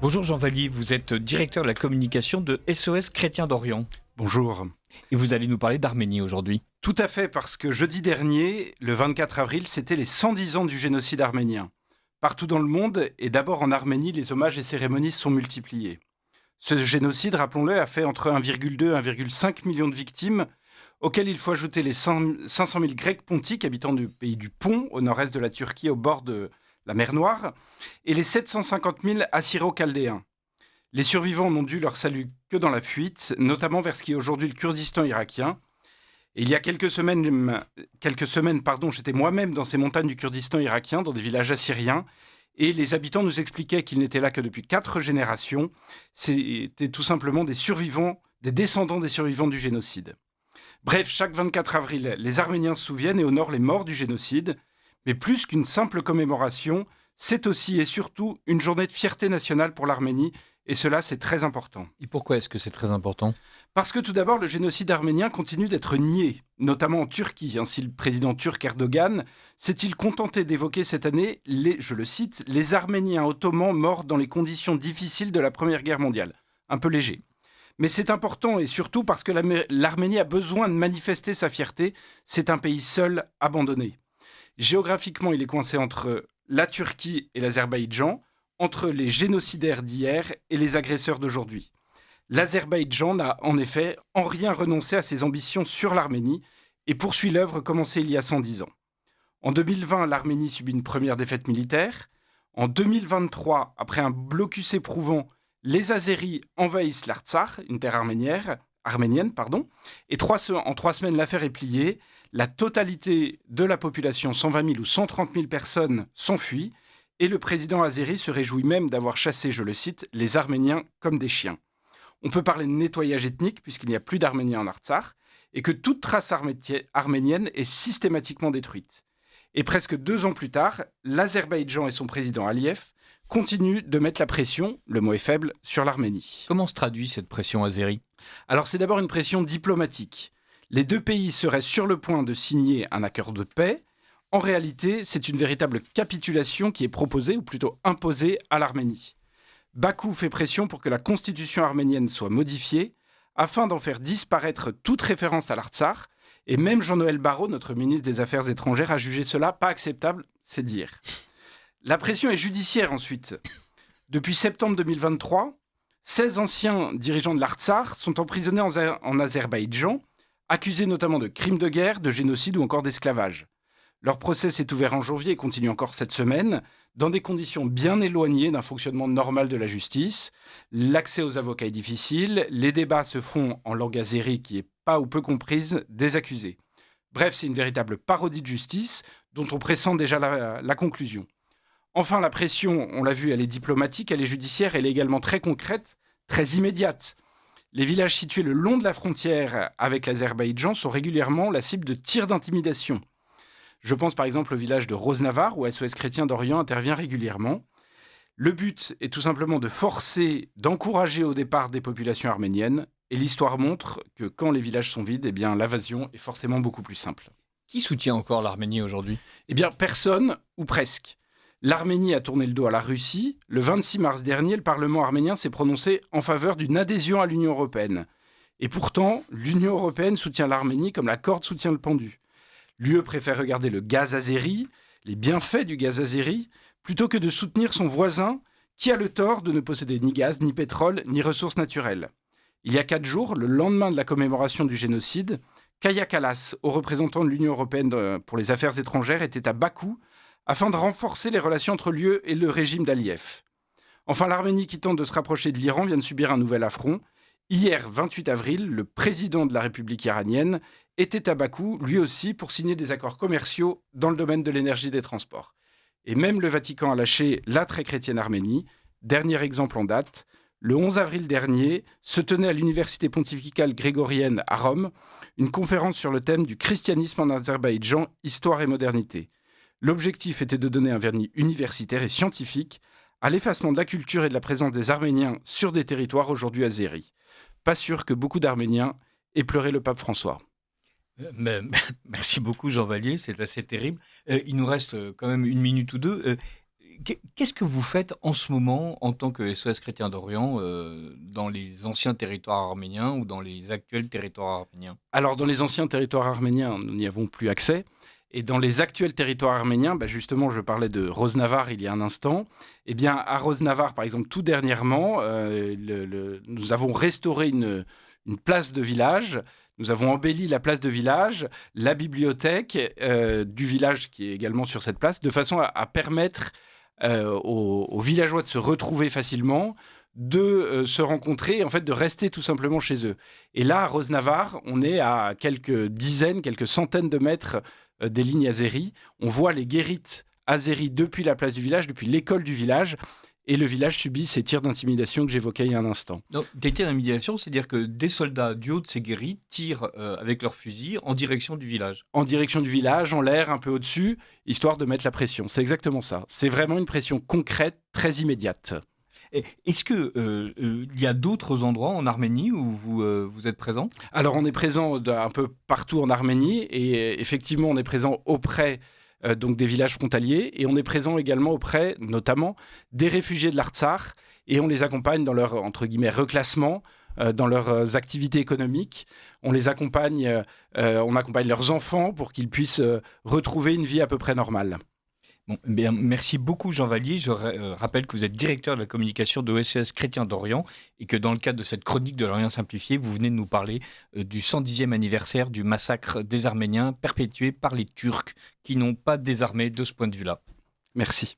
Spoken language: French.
Bonjour Jean Vallier, vous êtes directeur de la communication de SOS Chrétiens d'Orient. Bonjour. Et vous allez nous parler d'Arménie aujourd'hui. Tout à fait, parce que jeudi dernier, le 24 avril, c'était les 110 ans du génocide arménien. Partout dans le monde, et d'abord en Arménie, les hommages et cérémonies se sont multipliés. Ce génocide, rappelons-le, a fait entre 1,2 et 1,5 million de victimes, auxquelles il faut ajouter les 500 000 Grecs pontiques habitant du pays du Pont, au nord-est de la Turquie, au bord de la mer Noire, et les 750 000 Assyro-Chaldéens. Les survivants n'ont dû leur salut que dans la fuite, notamment vers ce qui est aujourd'hui le Kurdistan irakien. Et il y a quelques semaines, j'étais moi-même dans ces montagnes du Kurdistan irakien, dans des villages assyriens, et les habitants nous expliquaient qu'ils n'étaient là que depuis 4 générations. C'était tout simplement des survivants, des descendants des survivants du génocide. Bref, chaque 24 avril, les Arméniens se souviennent et honorent les morts du génocide. Mais plus qu'une simple commémoration, c'est aussi et surtout une journée de fierté nationale pour l'Arménie. Et cela, c'est très important. Et pourquoi est-ce que c'est très important ? Parce que tout d'abord, le génocide arménien continue d'être nié, notamment en Turquie. Ainsi, le président turc Erdogan s'est-il contenté d'évoquer cette année, je le cite, « les Arméniens ottomans morts dans les conditions difficiles de la Première Guerre mondiale ». Un peu léger. Mais c'est important et surtout parce que l'Arménie a besoin de manifester sa fierté. C'est un pays seul, abandonné. Géographiquement, il est coincé entre la Turquie et l'Azerbaïdjan, entre les génocidaires d'hier et les agresseurs d'aujourd'hui. L'Azerbaïdjan n'a en effet en rien renoncé à ses ambitions sur l'Arménie et poursuit l'œuvre commencée il y a 110 ans. En 2020, l'Arménie subit une première défaite militaire. En 2023, après un blocus éprouvant, les Azéris envahissent l'Artsakh, une terre arménienne, et en 3 semaines, l'affaire est pliée. La totalité de la population, 120 000 ou 130 000 personnes, s'enfuit. Et le président azéri se réjouit même d'avoir chassé, je le cite, les Arméniens comme des chiens. On peut parler de nettoyage ethnique puisqu'il n'y a plus d'Arméniens en Artsakh et que toute trace arménienne est systématiquement détruite. Et presque 2 ans plus tard, l'Azerbaïdjan et son président Aliyev continuent de mettre la pression, le mot est faible, sur l'Arménie. Comment se traduit cette pression azérie ? Alors c'est d'abord une pression diplomatique. Les 2 pays seraient sur le point de signer un accord de paix. En réalité, c'est une véritable capitulation qui est proposée, ou plutôt imposée, à l'Arménie. Bakou fait pression pour que la constitution arménienne soit modifiée, afin d'en faire disparaître toute référence à l'Artsakh, et même Jean-Noël Barrot, notre ministre des Affaires étrangères, a jugé cela pas acceptable, c'est dire. La pression est judiciaire ensuite. Depuis septembre 2023, 16 anciens dirigeants de l'Artsakh sont emprisonnés en Azerbaïdjan, accusés notamment de crimes de guerre, de génocide ou encore d'esclavage. Leur procès s'est ouvert en janvier et continue encore cette semaine, dans des conditions bien éloignées d'un fonctionnement normal de la justice. L'accès aux avocats est difficile, les débats se font en langue azérie qui est pas ou peu comprise des accusés. Bref, c'est une véritable parodie de justice dont on pressent déjà la conclusion. Enfin, la pression, on l'a vu, elle est diplomatique, elle est judiciaire, elle est également très concrète, très immédiate. Les villages situés le long de la frontière avec l'Azerbaïdjan sont régulièrement la cible de tirs d'intimidation. Je pense par exemple au village de Rosnavar, où SOS Chrétiens d'Orient intervient régulièrement. Le but est tout simplement de forcer, d'encourager au départ des populations arméniennes. Et l'histoire montre que quand les villages sont vides, eh bien, l'invasion est forcément beaucoup plus simple. Qui soutient encore l'Arménie aujourd'hui ? Eh bien, personne, ou presque. L'Arménie a tourné le dos à la Russie. Le 26 mars dernier, le Parlement arménien s'est prononcé en faveur d'une adhésion à l'Union européenne. Et pourtant, l'Union européenne soutient l'Arménie comme la corde soutient le pendu. L'UE préfère regarder le gaz azéri, les bienfaits du gaz azéri, plutôt que de soutenir son voisin qui a le tort de ne posséder ni gaz, ni pétrole, ni ressources naturelles. Il y a 4 jours, le lendemain de la commémoration du génocide, Kaja Kallas, haut représentant de l'Union européenne pour les affaires étrangères, était à Bakou afin de renforcer les relations entre l'UE et le régime d'Aliyev. Enfin, l'Arménie qui tente de se rapprocher de l'Iran vient de subir un nouvel affront. Hier, 28 avril, le président de la République iranienne était à Bakou, lui aussi, pour signer des accords commerciaux dans le domaine de l'énergie et des transports. Et même le Vatican a lâché la très chrétienne Arménie. Dernier exemple en date, le 11 avril dernier, se tenait à l'université pontificale grégorienne à Rome une conférence sur le thème du christianisme en Azerbaïdjan, histoire et modernité. L'objectif était de donner un vernis universitaire et scientifique à l'effacement de la culture et de la présence des Arméniens sur des territoires aujourd'hui azéris. Pas sûr que beaucoup d'Arméniens aient pleuré le pape François. Merci beaucoup Jean Vallier, c'est assez terrible. Il nous reste quand même 1 minute ou 2. Qu'est-ce que vous faites en ce moment en tant que SOS Chrétien d'Orient dans les anciens territoires arméniens ou dans les actuels territoires arméniens? Alors, dans les anciens territoires arméniens, nous n'y avons plus accès. Et dans les actuels territoires arméniens, justement, je parlais de Rosnavar il y a un instant. Eh bien, à Rosnavar, par exemple, tout dernièrement, nous avons restauré une place de village. Nous avons embelli la place de village, la bibliothèque du village qui est également sur cette place, de façon à permettre aux villageois de se retrouver facilement, de se rencontrer, en fait, de rester tout simplement chez eux. Et là, à Rosnavar, on est à quelques dizaines, quelques centaines de mètres des lignes azéries. On voit les guérites azéries depuis la place du village, depuis l'école du village, et le village subit ces tirs d'intimidation que j'évoquais il y a un instant. Donc, des tirs d'intimidation, c'est-à-dire que des soldats du haut de ces guéris tirent avec leurs fusils en direction du village. En direction du village, en l'air, un peu au-dessus, histoire de mettre la pression. C'est exactement ça. C'est vraiment une pression concrète, très immédiate. Est-ce qu'il y a d'autres endroits en Arménie où vous êtes présent? Alors, on est présent un peu partout en Arménie, et effectivement, on est présent auprès donc des villages frontaliers, et on est présent également auprès, notamment, des réfugiés de l'Artsakh, et on les accompagne dans leur, entre guillemets, reclassement, dans leurs activités économiques. On les accompagne, on accompagne leurs enfants pour qu'ils puissent retrouver une vie à peu près normale. Bon, eh bien, merci beaucoup Jean Vallier. Je rappelle que vous êtes directeur de la communication de SOS Chrétien d'Orient et que dans le cadre de cette chronique de l'Orient simplifié, vous venez de nous parler du 110e anniversaire du massacre des Arméniens perpétué par les Turcs qui n'ont pas désarmé de ce point de vue-là. Merci.